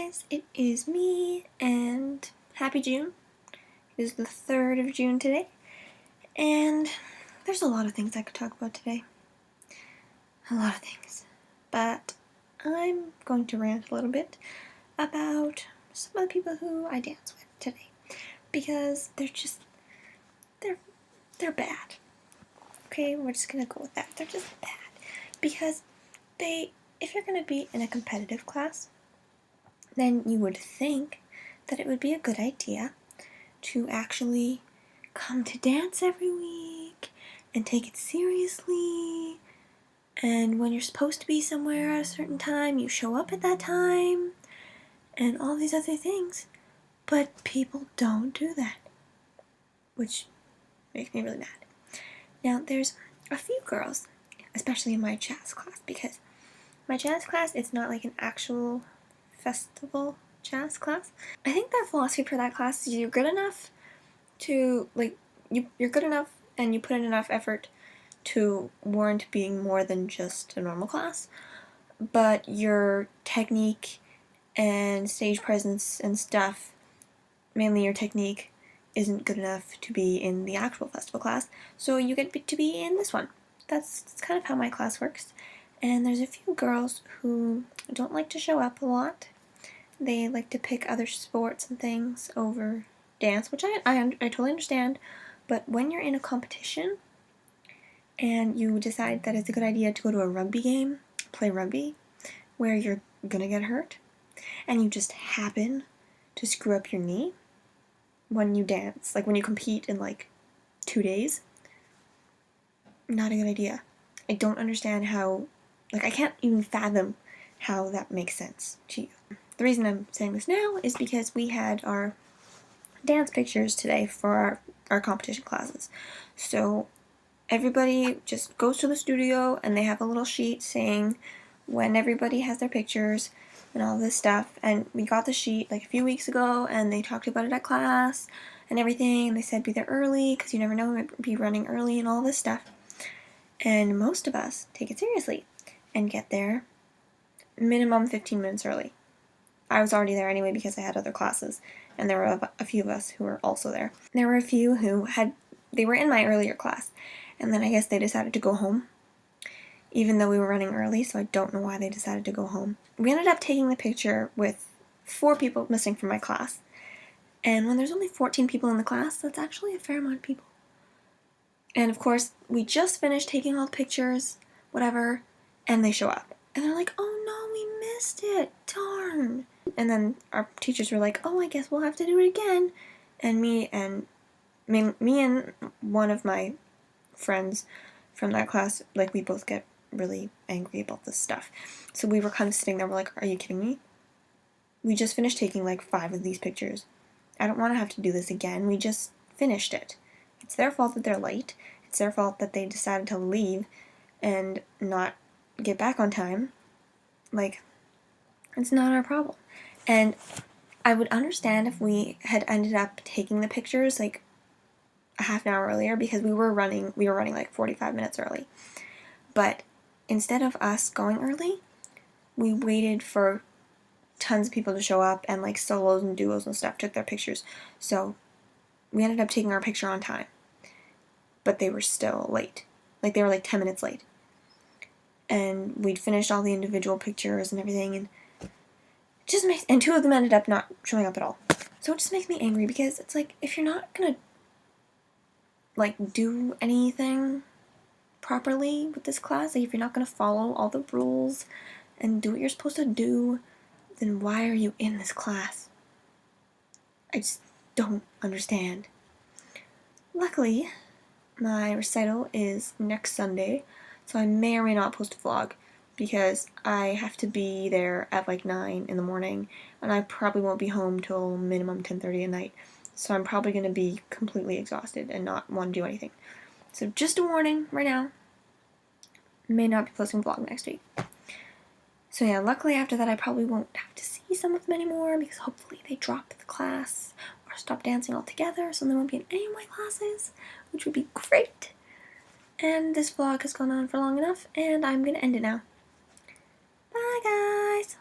guys, it is me, and happy June. It is the 3rd of June today, and there's a lot of things I could talk about today. A lot of things. But I'm going to rant a little bit about some of the people who I dance with today, because they're bad. Okay, we're just gonna go with that. They're just bad. Because if you're gonna be in a competitive class, then you would think that it would be a good idea to actually come to dance every week and take it seriously. And when you're supposed to be somewhere at a certain time, you show up at that time and all these other things. But people don't do that, which makes me really mad. Now, there's a few girls, especially in my jazz class, because my jazz class, it's not like an actual festival jazz class. I think their philosophy for that class is you're good enough to, you're good enough and you put in enough effort to warrant being more than just a normal class, but your technique and stage presence and stuff, mainly your technique, isn't good enough to be in the actual festival class, so you get to be in this one. That's kind of how my class works. And there's a few girls who don't like to show up a lot. They like to pick other sports and things over dance, which I totally understand. But when you're in a competition and you decide that it's a good idea to go to a rugby game, play rugby, where you're gonna get hurt, and you just happen to screw up your knee when you dance, like when you compete in 2 days, not a good idea. I don't understand how, I can't even fathom how that makes sense to you. The reason I'm saying this now is because we had our dance pictures today for our competition classes. So everybody just goes to the studio and they have a little sheet saying when everybody has their pictures and all this stuff. And we got the sheet a few weeks ago and they talked about it at class and everything. And they said be there early because you never know, we might be running early and all this stuff. And most of us take it seriously and get there minimum 15 minutes early. I was already there anyway because I had other classes, and there were a few of us who were also there. There were a few who they were in my earlier class, and then I guess they decided to go home, even though we were running early, so I don't know why they decided to go home. We ended up taking the picture with 4 people missing from my class, and when there's only 14 people in the class, that's actually a fair amount of people. And of course, we just finished taking all the pictures, whatever, and they show up. And they're like, oh no, we missed it, darn. And then our teachers were like, oh, I guess we'll have to do it again. And me and one of my friends from that class, we both get really angry about this stuff. So we were kind of sitting there, we're like, are you kidding me? We just finished taking 5 of these pictures. I don't want to have to do this again. We just finished it. It's their fault that they're late. It's their fault that they decided to leave and not get back on time. It's not our problem. And I would understand if we had ended up taking the pictures a half an hour earlier, because we were running 45 minutes early. But instead of us going early, we waited for tons of people to show up, and solos and duos and stuff took their pictures. So we ended up taking our picture on time. But they were still late. They were 10 minutes late. And we'd finished all the individual pictures and everything, and and 2 of them ended up not showing up at all. So it just makes me angry, because it's if you're not gonna do anything properly with this class, if you're not gonna follow all the rules and do what you're supposed to do, then why are you in this class? I just don't understand. Luckily, my recital is next Sunday, so I may or may not post a vlog, because I have to be there at 9 in the morning, and I probably won't be home till minimum 10:30 at night, so I'm probably going to be completely exhausted and not want to do anything. So just a warning right now, may not be posting a vlog next week. So yeah, luckily after that I probably won't have to see some of them anymore, because hopefully they drop the class or stop dancing altogether, so they won't be in any of my classes, which would be great. And this vlog has gone on for long enough, and I'm going to end it now. Bye, guys!